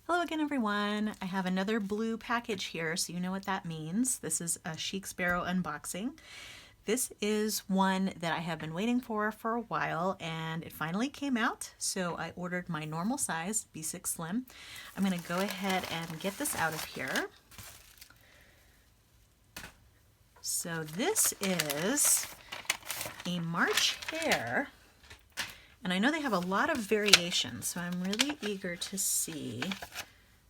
Hello again, everyone. I have another blue package here, so you know what that means. This is a Chic Sparrow unboxing. This is one that I have been waiting for a while, and it finally came out, so I ordered my normal size, B6 Slim. I'm going to go ahead and get this out of here. So this is a March Hare, and I know they have a lot of variations, so I'm really eager to see.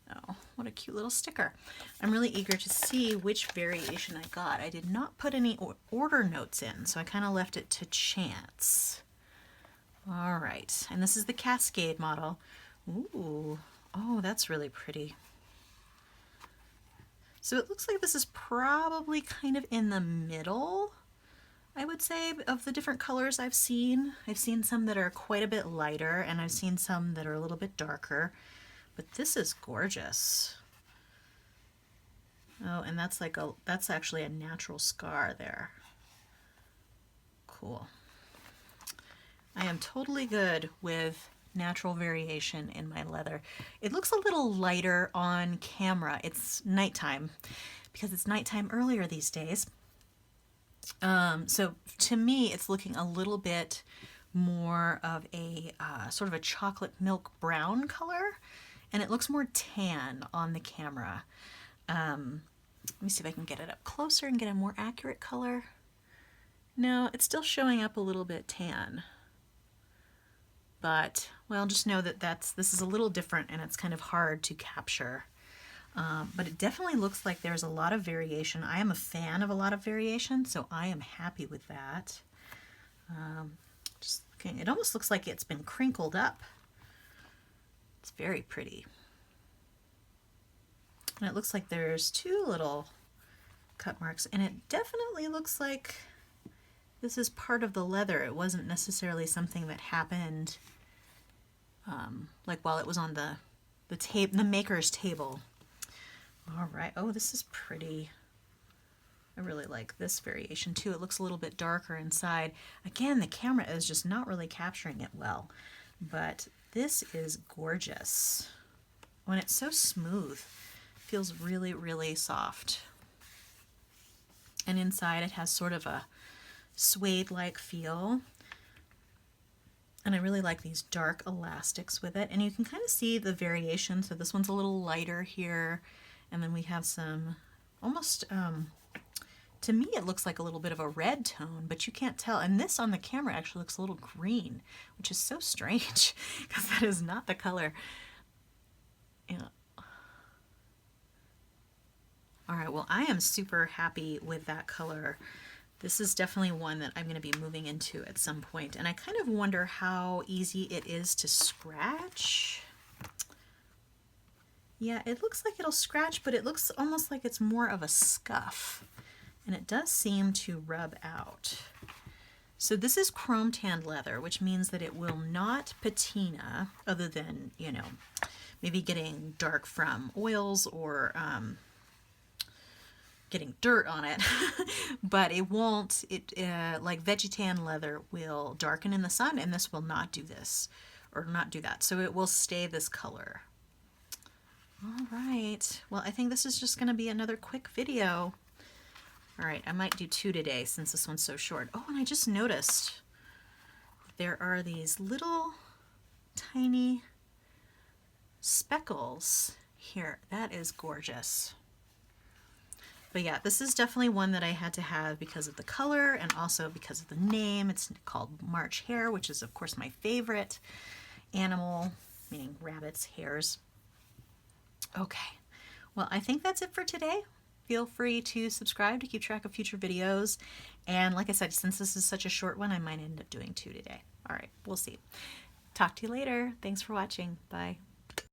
Oh, what a cute little sticker. I'm really eager to see which variation I got. I did not put any order notes in, so I kind of left it to chance. All right, and this is the Cascade model. Ooh, oh, that's really pretty. So it looks like this is probably kind of in the middle, I would say, of the different colors I've seen. I've seen some that are quite a bit lighter, and I've seen some that are a little bit darker. But this is gorgeous. Oh, and that's actually a natural scar there. Cool. I am totally good with natural variation in my leather. It looks a little lighter on camera. It's nighttime because it's nighttime earlier these days. So to me, it's looking a little bit more of a sort of a chocolate milk brown color, and it looks more tan on the camera. Let me see if I can get it up closer and get a more accurate color. No, it's still showing up a little bit tan. But, well, just know that this is a little different and it's kind of hard to capture. But it definitely looks like there's a lot of variation. I am a fan of a lot of variation, so I am happy with that. Just looking, it almost looks like it's been crinkled up. It's very pretty. And it looks like there's two little cut marks, and it definitely looks like this is part of the leather. It wasn't necessarily something that happened like while it was on the maker's table. All right. Oh, this is pretty. I really like this variation too. It looks a little bit darker inside. Again, the camera is just not really capturing it well, but this is gorgeous. When it's so smooth, it feels really, really soft. And inside it has sort of a suede-like feel. And I really like these dark elastics with it. And you can kind of see the variation. So this one's a little lighter here. And then we have some almost, to me it looks like a little bit of a red tone, but you can't tell. And this on the camera actually looks a little green, which is so strange because that is not the color. Yeah. All right, well, I am super happy with that color. This is definitely one that I'm going to be moving into at some point. And I kind of wonder how easy it is to scratch. Yeah, it looks like it'll scratch, but it looks almost like it's more of a scuff. And it does seem to rub out. So this is chrome tanned leather, which means that it will not patina, other than, you know, maybe getting dark from oils or getting dirt on it. But it won't, like Vegetan leather will darken in the sun, and this will not do this, or not do that. So it will stay this color. All right, well, I think this is just going to be another quick video. All right, I might do two today since this one's so short. Oh, and I just noticed there are these little tiny speckles here. That is gorgeous. But yeah, this is definitely one that I had to have because of the color and also because of the name. It's called March Hare, which is, of course, my favorite animal, meaning rabbits, hares. Okay, well, I think that's it for today. Feel free to subscribe to keep track of future videos. And like I said, since this is such a short one, I might end up doing two today. All right, we'll see. Talk to you later. Thanks for watching. Bye.